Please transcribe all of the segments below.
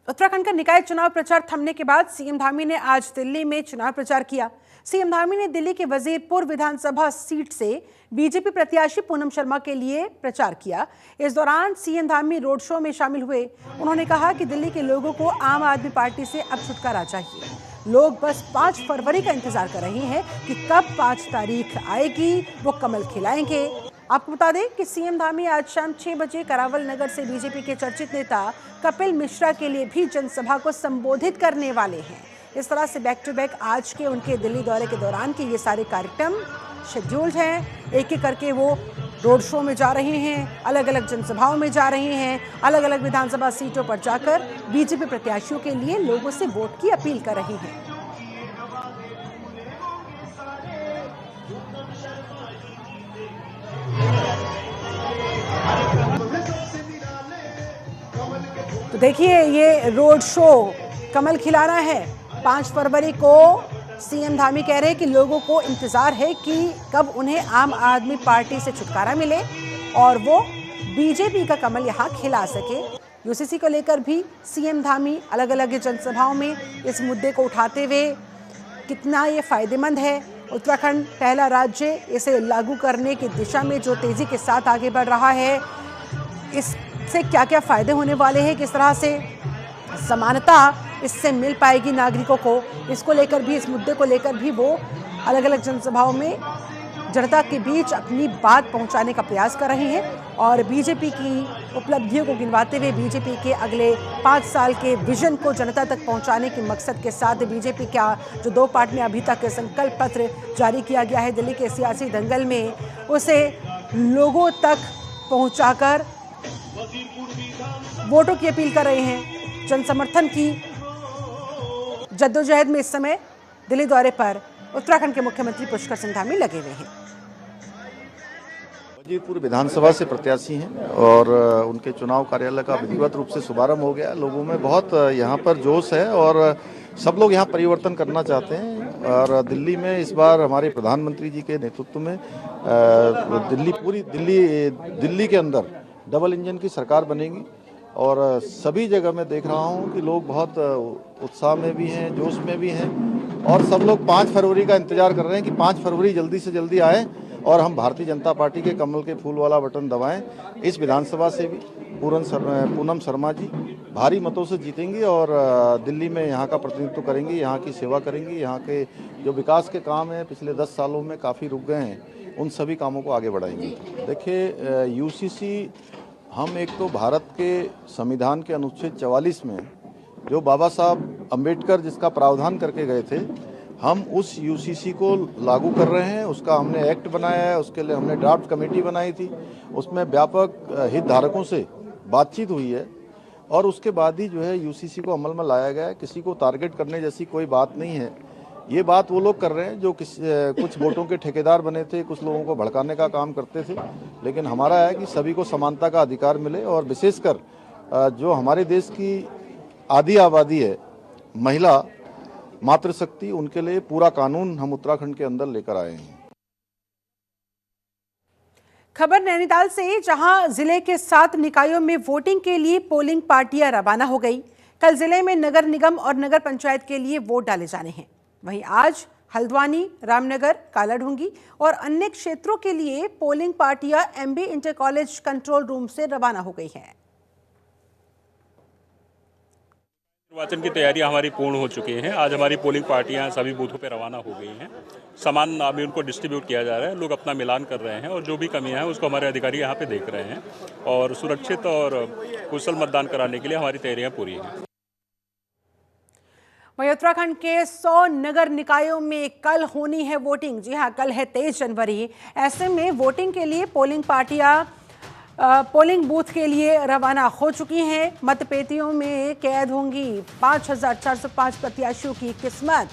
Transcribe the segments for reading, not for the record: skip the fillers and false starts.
उत्तराखंड का निकाय चुनाव प्रचार थमने के बाद सीएम धामी ने आज दिल्ली में चुनाव प्रचार किया। सीएम धामी ने दिल्ली के वजीरपुर विधानसभा सीट से बीजेपी प्रत्याशी पूनम शर्मा के लिए प्रचार किया। इस दौरान सीएम धामी रोड शो में शामिल हुए। उन्होंने कहा कि दिल्ली के लोगों को आम आदमी पार्टी से अब छुटकारा चाहिए। लोग बस 5 फरवरी का इंतजार कर रहे हैं कि कब 5 तारीख आएगी, वो कमल खिलाएंगे। आपको बता दें कि सीएम धामी आज शाम 6 बजे करावल नगर से बीजेपी के चर्चित नेता कपिल मिश्रा के लिए भी जनसभा को संबोधित करने वाले हैं। इस तरह से बैक टू बैक आज के उनके दिल्ली दौरे के दौरान के ये सारे कार्यक्रम शेड्यूल्ड हैं। एक एक करके वो रोड शो में जा रहे हैं, अलग अलग जनसभाओं में जा रहे हैं, अलग अलग विधानसभा सीटों पर जाकर बीजेपी प्रत्याशियों के लिए लोगों से वोट की अपील कर रहे हैं। तो देखिए, ये रोड शो कमल खिलाना है। 5 फरवरी को सीएम धामी कह रहे हैं कि लोगों को इंतजार है कि कब उन्हें आम आदमी पार्टी से छुटकारा मिले और वो बीजेपी का कमल यहाँ खिला सके। यूसीसी को लेकर भी सीएम धामी अलग अलग जनसभाओं में इस मुद्दे को उठाते हुए कितना ये फायदेमंद है, उत्तराखंड पहला राज्य इसे लागू करने की दिशा में जो तेजी के साथ आगे बढ़ रहा है, इससे क्या क्या फायदे होने वाले हैं, किस तरह से समानता इससे मिल पाएगी नागरिकों को, इसको लेकर भी, इस मुद्दे को लेकर भी वो अलग अलग जनसभाओं में जनता के बीच अपनी बात पहुंचाने का प्रयास कर रहे हैं। और बीजेपी की उपलब्धियों को गिनवाते हुए बीजेपी के अगले 5 साल के विजन को जनता तक पहुंचाने के मकसद के साथ बीजेपी का जो 2 पार्ट में अभी तक संकल्प पत्र जारी किया गया है दिल्ली के सियासी दंगल में, उसे लोगों तक पहुंचाकर वोटों की अपील कर रहे हैं। जन समर्थन की जद्दोजहद में इस समय दिल्ली दौरे पर उत्तराखंड के मुख्यमंत्री पुष्कर सिंह धामी लगे हुए हैं। वजीरपुर विधानसभा से प्रत्याशी हैं और उनके चुनाव कार्यालय का विधिवत रूप से शुभारंभ हो गया। लोगों में बहुत यहाँ पर जोश है और सब लोग यहाँ परिवर्तन करना चाहते हैं। और दिल्ली में इस बार हमारे प्रधानमंत्री जी के नेतृत्व में पूरी दिल्ली के अंदर डबल इंजन की सरकार बनेगी। और सभी जगह मैं देख रहा हूँ कि लोग बहुत उत्साह में भी हैं, जोश में भी हैं और सब लोग 5 फरवरी का इंतजार कर रहे हैं कि 5 फरवरी जल्दी से जल्दी आए और हम भारतीय जनता पार्टी के कमल के फूल वाला बटन दबाएं। इस विधानसभा से भी पूनम शर्मा जी भारी मतों से जीतेंगी और दिल्ली में यहाँ का प्रतिनिधित्व करेंगी, यहाँ की सेवा करेंगी। यहाँ के जो विकास के काम हैं पिछले 10 सालों में काफ़ी रुक गए हैं, उन सभी कामों को आगे बढ़ाएंगी। देखिए, यूसीसी हम एक तो भारत के संविधान के अनुच्छेद 44 में जो बाबा साहब अम्बेडकर जिसका प्रावधान करके गए थे, हम उस यूसीसी को लागू कर रहे हैं। उसका हमने एक्ट बनाया है, उसके लिए हमने ड्राफ्ट कमेटी बनाई थी, उसमें व्यापक हितधारकों से बातचीत हुई है और उसके बाद ही जो है यूसीसी को अमल में लाया गया है। किसी को टारगेट करने जैसी कोई बात नहीं है। ये बात वो लोग कर रहे हैं जो कुछ वोटों के ठेकेदार बने थे, कुछ लोगों को भड़काने का काम करते थे। लेकिन हमारा है कि सभी को समानता का अधिकार मिले और विशेषकर जो हमारे देश की आधी आबादी है, महिला मातृशक्ति, उनके लिए पूरा कानून हम उत्तराखंड के अंदर लेकर आए हैं। खबर नैनीताल से, जहां जिले के 7 निकायों में वोटिंग के लिए पोलिंग पार्टियां रवाना हो गई। कल जिले में नगर निगम और नगर पंचायत के लिए वोट डाले जाने हैं। वहीं आज हल्द्वानी, रामनगर, कालाढूंगी और अन्य क्षेत्रों के लिए पोलिंग पार्टियां MB inter college control room से रवाना हो गई हैं। निर्वाचन की तैयारियां हमारी पूर्ण हो चुकी हैं। आज हमारी पोलिंग पार्टियां सभी बूथों पर रवाना हो गई हैं। सामान अभी उनको डिस्ट्रीब्यूट किया जा रहा है, लोग अपना मिलान कर रहे हैं और जो भी कमियां हैं उसको हमारे अधिकारी यहाँ पे देख रहे हैं और सुरक्षित और कुशल मतदान कराने के लिए हमारी तैयारियां पूरी हैं। वहीं उत्तराखंड के 100 नगर निकायों में कल होनी है वोटिंग। जी हां, कल है 23 जनवरी। ऐसे में वोटिंग के लिए पोलिंग पार्टियां पोलिंग बूथ के लिए रवाना हो चुकी हैं। मतपेटियों में कैद होंगी 5405 प्रत्याशियों की किस्मत।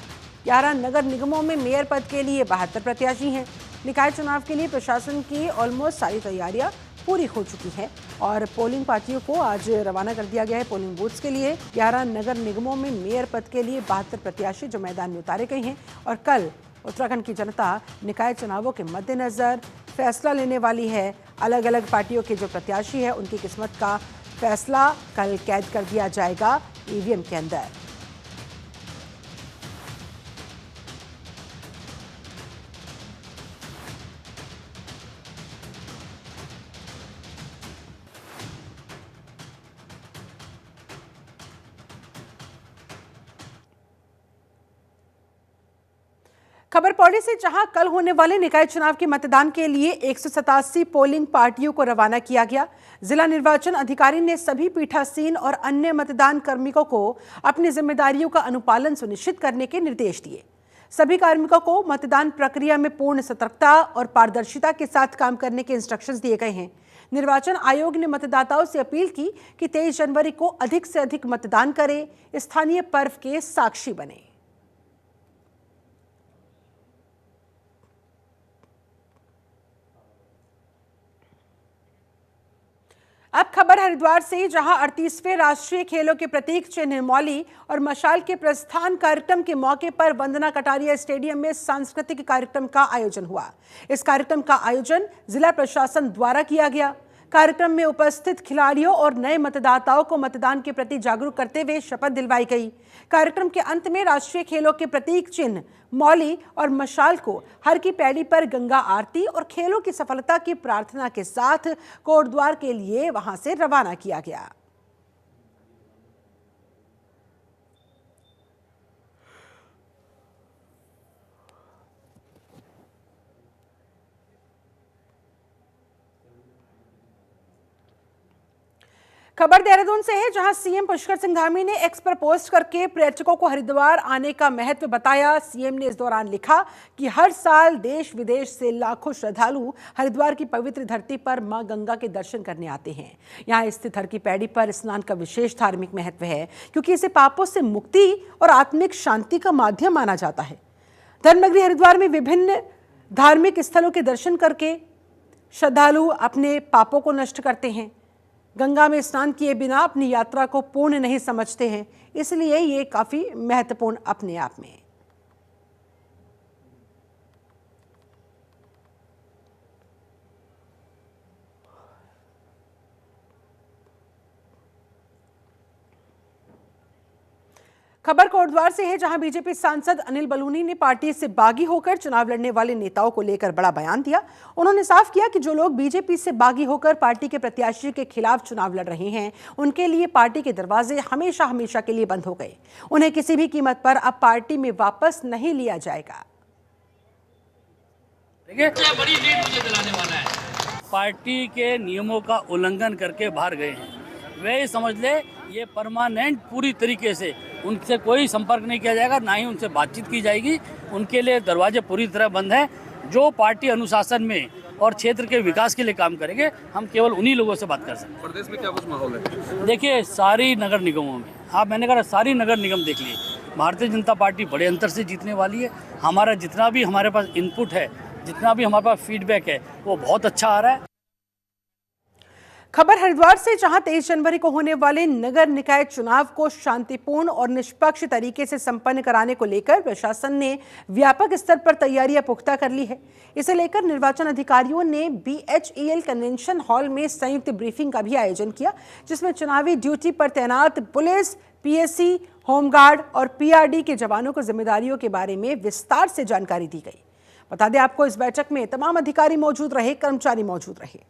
11 नगर निगमों में मेयर पद के लिए 72 प्रत्याशी हैं। निकाय चुनाव के लिए प्रशासन की ऑलमोस्ट सारी तैयारियां पूरी हो चुकी है और पोलिंग पार्टियों को आज रवाना कर दिया गया है पोलिंग बूथ्स के लिए। 11 नगर निगमों में मेयर पद के लिए 72 प्रत्याशी जो मैदान में उतारे गए हैं और कल उत्तराखंड की जनता निकाय चुनावों के मद्देनजर फैसला लेने वाली है। अलग अलग पार्टियों के जो प्रत्याशी है उनकी किस्मत का फैसला कल कैद कर दिया जाएगा। ईवीएम के अंदर। खबर पौड़ी से, जहां कल होने वाले निकाय चुनाव के मतदान के लिए 187 पोलिंग पार्टियों को रवाना किया गया। जिला निर्वाचन अधिकारी ने सभी पीठासीन और अन्य मतदान कार्मिकों को अपनी जिम्मेदारियों का अनुपालन सुनिश्चित करने के निर्देश दिए। सभी कार्मिकों को मतदान प्रक्रिया में पूर्ण सतर्कता और पारदर्शिता के साथ काम करने के इंस्ट्रक्शंस दिए गए हैं। निर्वाचन आयोग ने मतदाताओं से अपील की कि 23 जनवरी को अधिक से अधिक मतदान करें, स्थानीय पर्व के साक्षी बने। अब खबर हरिद्वार से, जहां 38वें राष्ट्रीय खेलों के प्रतीक चिन्ह मौली और मशाल के प्रस्थान कार्यक्रम के मौके पर वंदना कटारिया स्टेडियम में सांस्कृतिक कार्यक्रम का आयोजन हुआ। इस कार्यक्रम का आयोजन जिला प्रशासन द्वारा किया गया। कार्यक्रम में उपस्थित खिलाड़ियों और नए मतदाताओं को मतदान के प्रति जागरूक करते हुए शपथ दिलवाई गई। कार्यक्रम के अंत में राष्ट्रीय खेलों के प्रतीक चिन्ह मौली और मशाल को हर की पैड़ी पर गंगा आरती और खेलों की सफलता की प्रार्थना के साथ कोटद्वार के लिए वहां से रवाना किया गया। खबर देहरादून से है, जहां सीएम पुष्कर सिंह धामी ने एक्स पर पोस्ट करके पर्यटकों को हरिद्वार आने का महत्व बताया। सीएम ने इस दौरान लिखा कि हर साल देश विदेश से लाखों श्रद्धालु हरिद्वार की पवित्र धरती पर मां गंगा के दर्शन करने आते हैं। यहां स्थित हर की पैड़ी पर स्नान का विशेष धार्मिक महत्व है, क्योंकि इसे पापों से मुक्ति और आत्मिक शांति का माध्यम माना जाता है। धर्मनगरी हरिद्वार में विभिन्न धार्मिक स्थलों के दर्शन करके श्रद्धालु अपने पापों को नष्ट करते हैं। गंगा में स्नान किए बिना अपनी यात्रा को पूर्ण नहीं समझते हैं, इसलिए ये काफी महत्वपूर्ण अपने आप में। खबर कोटद्वार से है, जहां बीजेपी सांसद अनिल बलूनी ने पार्टी से बागी होकर चुनाव लड़ने वाले नेताओं को लेकर बड़ा बयान दिया। उन्होंने साफ किया कि जो लोग बीजेपी से बागी होकर पार्टी के प्रत्याशी के खिलाफ चुनाव लड़ रहे हैं, उनके लिए पार्टी के दरवाजे हमेशा हमेशा के लिए बंद हो गए। उन्हें किसी भी कीमत पर अब पार्टी में वापस नहीं लिया जाएगा। बड़ी लीड मुझे दिलाने वाला है। पार्टी के नियमों का उल्लंघन करके बाहर गए हैं, वे समझ ले ये परमानेंट पूरी तरीके से उनसे कोई संपर्क नहीं किया जाएगा, ना ही उनसे बातचीत की जाएगी। उनके लिए दरवाजे पूरी तरह बंद हैं। जो पार्टी अनुशासन में और क्षेत्र के विकास के लिए काम करेंगे, हम केवल उन्हीं लोगों से बात कर सकते हैं। प्रदेश में क्या कुछ माहौल है? देखिए, सारी नगर निगमों में मैंने कहा सारी नगर निगम देख लिए, भारतीय जनता पार्टी बड़े अंतर से जीतने वाली है। हमारा जितना भी हमारे पास इनपुट है, जितना भी हमारे पास फीडबैक है, वो बहुत अच्छा आ रहा है। खबर हरिद्वार से, जहां 23 जनवरी को होने वाले नगर निकाय चुनाव को शांतिपूर्ण और निष्पक्ष तरीके से संपन्न कराने को लेकर प्रशासन ने व्यापक स्तर पर तैयारियां पुख्ता कर ली है। इसे लेकर निर्वाचन अधिकारियों ने BHEL कन्वेंशन हॉल में संयुक्त ब्रीफिंग का भी आयोजन किया, जिसमें चुनावी ड्यूटी पर तैनात पुलिस, PSC, होमगार्ड और PRD के जवानों को जिम्मेदारियों के बारे में विस्तार से जानकारी दी गई। बता दें आपको, इस बैठक में तमाम अधिकारी मौजूद रहे, कर्मचारी मौजूद रहे।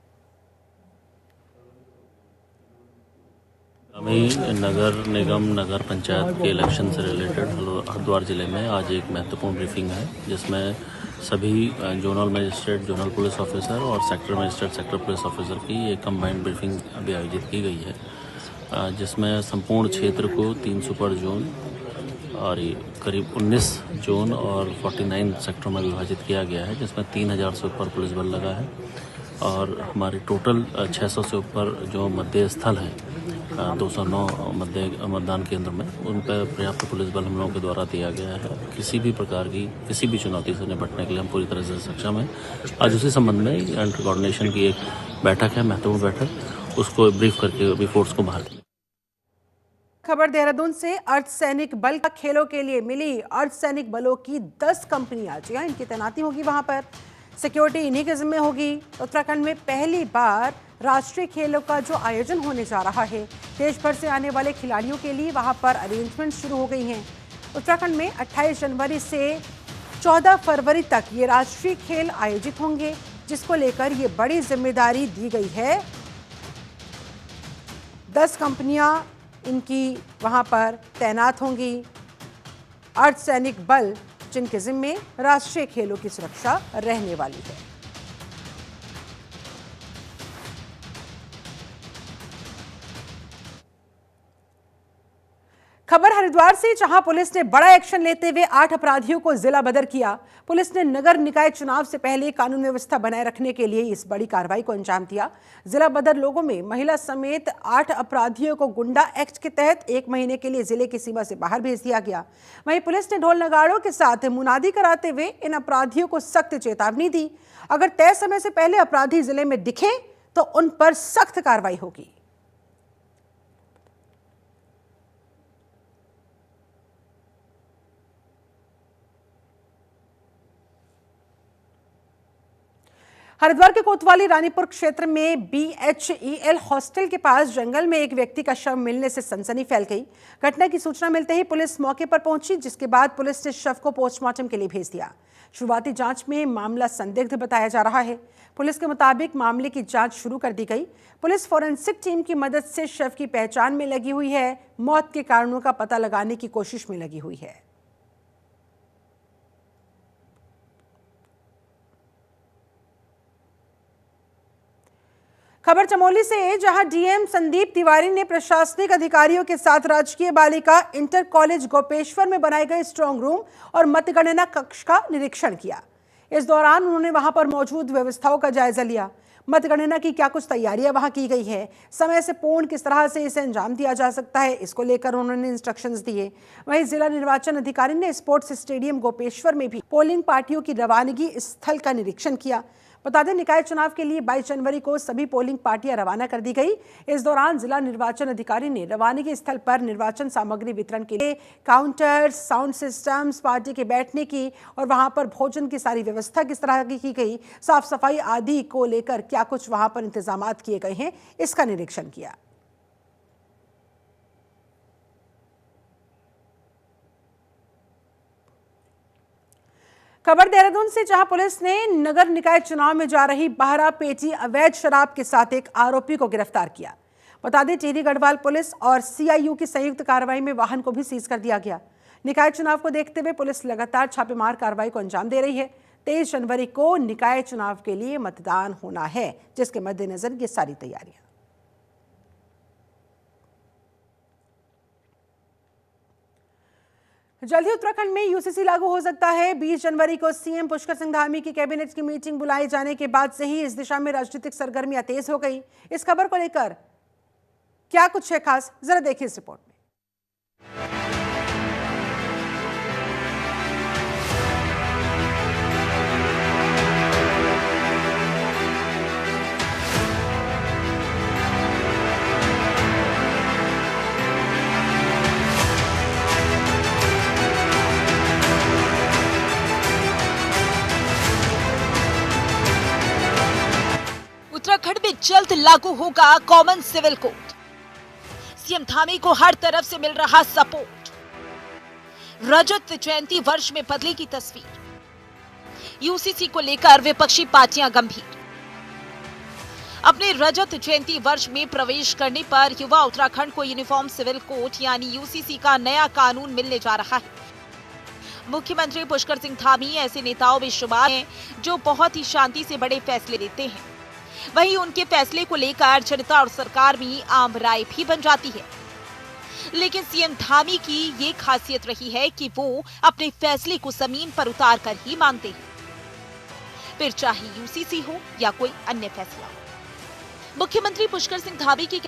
नगर निगम नगर पंचायत के इलेक्शन से रिलेटेड हरिद्वार जिले में आज एक महत्वपूर्ण ब्रीफिंग है, जिसमें सभी zonal magistrate, zonal police officer और sector magistrate, sector police officer की एक कंबाइंड ब्रीफिंग अभी आयोजित की गई है, जिसमें संपूर्ण क्षेत्र को 3 सुपर जोन और करीब 19 जोन और 49 सेक्टरों में विभाजित किया गया है, जिसमें 3000 से ऊपर पुलिस बल लगा है और हमारे टोटल 600 से ऊपर जो मतदेय स्थल हैं, 209 मतदान केंद्र में, उन पर पर्याप्त पुलिस बल हम लोगों के द्वारा दिया गया है। किसी भी प्रकार की किसी भी चुनौती से निपटने के लिए हम पूरी तरह से सक्षम हैं। आज उसी संबंध में इंटर कोऑर्डिनेशन की एक बैठक है, महत्वपूर्ण बैठक, उसको ब्रीफ करके अभी फोर्स को बाहर किया। खबर देहरादून से, अर्धसैनिक बल का खेलों के लिए मिली अर्धसैनिक बलों की 10 कंपनियां, जी हाँ, इनकी तैनाती होगी वहां पर। सिक्योरिटी इन्हीं के जिम्मे होगी। उत्तराखंड में पहली बार राष्ट्रीय खेलों का जो आयोजन होने जा रहा है, देश भर से आने वाले खिलाड़ियों के लिए वहां पर अरेंजमेंट शुरू हो गई हैं। उत्तराखंड में 28 जनवरी से 14 फरवरी तक ये राष्ट्रीय खेल आयोजित होंगे, जिसको लेकर ये बड़ी जिम्मेदारी दी गई है। 10 कंपनियां इनकी वहां पर तैनात होंगी, अर्धसैनिक बल जिनके जिम्मे राष्ट्रीय खेलों की सुरक्षा रहने वाली है। खबर हरिद्वार से, जहां पुलिस ने बड़ा एक्शन लेते हुए 8 अपराधियों को जिला बदर किया। पुलिस ने नगर निकाय चुनाव से पहले कानून व्यवस्था बनाए रखने के लिए इस बड़ी कार्रवाई को अंजाम दिया। जिला बदर लोगों में महिला समेत 8 अपराधियों को गुंडा एक्ट के तहत 1 महीने के लिए जिले की सीमा से बाहर भेज दिया गया। वहीं पुलिस ने ढोल नगाड़ों के साथ मुनादी कराते हुए इन अपराधियों को सख्त चेतावनी दी। अगर तय समय से पहले अपराधी जिले में दिखे तो उन पर सख्त कार्रवाई होगी। हरिद्वार के कोतवाली रानीपुर क्षेत्र में BHEL हॉस्टल के पास जंगल में एक व्यक्ति का शव मिलने से सनसनी फैल गई। घटना की सूचना मिलते ही पुलिस मौके पर पहुंची, जिसके बाद पुलिस ने शव को पोस्टमार्टम के लिए भेज दिया। शुरुआती जांच में मामला संदिग्ध बताया जा रहा है। पुलिस के मुताबिक मामले की जांच शुरू कर दी गई। पुलिस फोरेंसिक टीम की मदद से शव की पहचान में लगी हुई है। मौत के कारणों का पता लगाने की कोशिश में लगी हुई है। खबर चमोली से, जहां डीएम संदीप तिवारी ने प्रशासनिक अधिकारियों के साथ राजकीय बालिका इंटर कॉलेज गोपेश्वर में बनाए गए स्ट्रांग रूम और मतगणना कक्ष का निरीक्षण किया। इस दौरान उन्होंने वहां पर मौजूद व्यवस्थाओं का जायजा लिया। मतगणना की क्या कुछ तैयारियां वहां की गई है, समय से पूर्ण किस तरह से इसे अंजाम दिया जा सकता है, इसको लेकर उन्होंने इंस्ट्रक्शंस दिए। वहीं जिला निर्वाचन अधिकारी ने स्पोर्ट्स स्टेडियम गोपेश्वर में भी पोलिंग पार्टियों की रवानगी स्थल का निरीक्षण किया। बता दें, निकाय चुनाव के लिए 22 जनवरी को सभी पोलिंग पार्टियां रवाना कर दी गई। इस दौरान जिला निर्वाचन अधिकारी ने रवानगी स्थल पर निर्वाचन सामग्री वितरण के लिए काउंटर्स, साउंड सिस्टम्स, पार्टी के बैठने की और वहां पर भोजन की सारी व्यवस्था किस तरह की गई, साफ सफाई आदि को लेकर क्या कुछ वहां पर इंतजामात किए गए हैं, इसका निरीक्षण किया। खबर देहरादून से, जहां पुलिस ने नगर निकाय चुनाव में जा रही 12 पेटी अवैध शराब के साथ एक आरोपी को गिरफ्तार किया। बता दें, टिहरी गढ़वाल पुलिस और CIU की संयुक्त कार्रवाई में वाहन को भी सीज कर दिया गया। निकाय चुनाव को देखते हुए पुलिस लगातार छापेमार कार्रवाई को अंजाम दे रही है। 23 जनवरी को निकाय चुनाव के लिए मतदान होना है, जिसके मद्देनजर ये सारी तैयारियां। जल्द ही उत्तराखंड में UCC लागू हो सकता है। 20 जनवरी को CM पुष्कर सिंह धामी की कैबिनेट की मीटिंग बुलाए जाने के बाद से ही इस दिशा में राजनीतिक सरगर्मियां तेज हो गई। इस खबर को लेकर क्या कुछ है खास, जरा देखिए इस रिपोर्ट में। उत्तराखंड में जल्द लागू होगा common civil code. CM Dhami को हर तरफ से मिल रहा सपोर्ट। रजत जयंती वर्ष में बदलेगी तस्वीर। UCC को लेकर विपक्षी पार्टियां गंभीर। अपने रजत जयंती वर्ष में प्रवेश करने पर युवा उत्तराखंड को यूनिफॉर्म सिविल कोड यानी UCC का नया कानून मिलने जा रहा है। मुख्यमंत्री पुष्कर सिंह धामी ऐसे नेताओं में शुमार हैं जो बहुत ही शांति से बड़े फैसले लेते हैं। वहीं उनके फैसले को लेकर जनता और सरकार में आम राय भी बन जाती है। लेकिन सीएम धामी की ये खासियत रही है कि वो अपने फैसले को जमीन पर उतार कर ही मानते हैं, फिर चाहे UCC हो या कोई अन्य फैसला। मुख्यमंत्री पुष्कर सिंह धामी की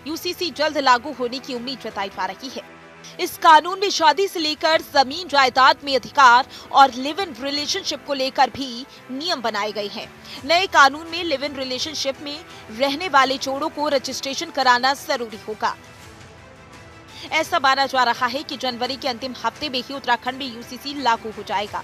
UCC जल्द लागू होने की उम्मीद जताई जा रही है। इस कानून में शादी से लेकर जमीन जायदाद में अधिकार और लिव इन रिलेशनशिप को लेकर भी नियम बनाए गए हैं। नए कानून में लिव इन रिलेशनशिप में रहने वाले जोड़ों को रजिस्ट्रेशन कराना जरूरी होगा। ऐसा माना जा रहा है कि जनवरी के अंतिम हफ्ते में ही उत्तराखंड में UCC लागू हो जाएगा।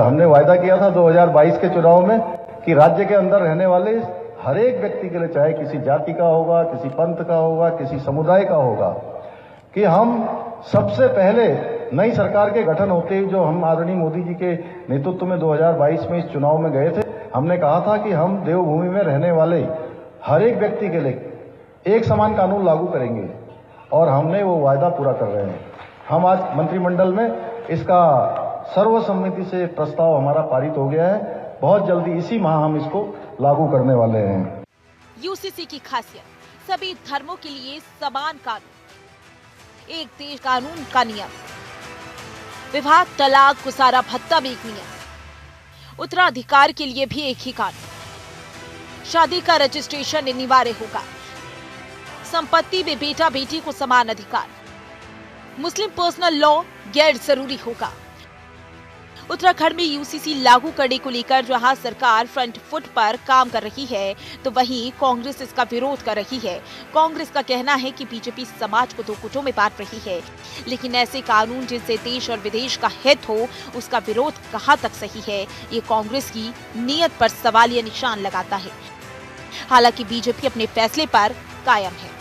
हमने वायदा किया था 2022 के चुनाव में कि राज्य के अंदर रहने वाले हर एक व्यक्ति के लिए, चाहे किसी जाति का होगा, किसी पंथ का होगा, किसी समुदाय का होगा, कि हम सबसे पहले नई सरकार के गठन होते ही जो हम आदरणीय मोदी जी के नेतृत्व में 2022 में इस चुनाव में गए थे, हमने कहा था कि हम देवभूमि में रहने वाले हर एक व्यक्ति के लिए एक समान कानून लागू करेंगे, और हमने वो वायदा पूरा कर रहे हैं। हम आज मंत्रिमंडल में इसका सर्वसम्मति से प्रस्ताव हमारा पारित हो गया है। बहुत जल्दी इसी माह हम इसको लागू करने वाले हैं। यूसीसी की खासियत सभी धर्मों के लिए समान कानून, एक देश कानून का नियम, विवाह तलाक गुजारा भत्ता भी एक नियम, उत्तराधिकार के लिए भी एक ही कानून, शादी का रजिस्ट्रेशन अनिवार्य होगा, संपत्ति में बेटा बेटी को समान अधिकार, मुस्लिम पर्सनल लॉ गैर जरूरी होगा। उत्तराखंड में यूसीसी लागू करने को लेकर जहां सरकार फ्रंट फुट पर काम कर रही है, तो वहीं कांग्रेस इसका विरोध कर रही है। कांग्रेस का कहना है कि बीजेपी समाज को दो गुटों में बांट रही है, लेकिन ऐसे कानून जिनसे देश और विदेश का हित हो, उसका विरोध कहां तक सही है, ये कांग्रेस की नीयत पर सवालिया निशान लगाता है। हालांकि बीजेपी अपने फैसले पर कायम है।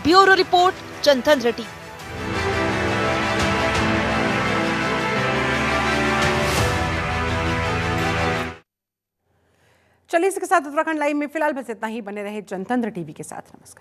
ब्यूरो रिपोर्ट, जनतंत्र टीवी। चलिए, इसके साथ उत्तराखंड लाइव में फिलहाल बस इतना ही। बने रहे जनतंत्र टीवी के साथ। नमस्कार।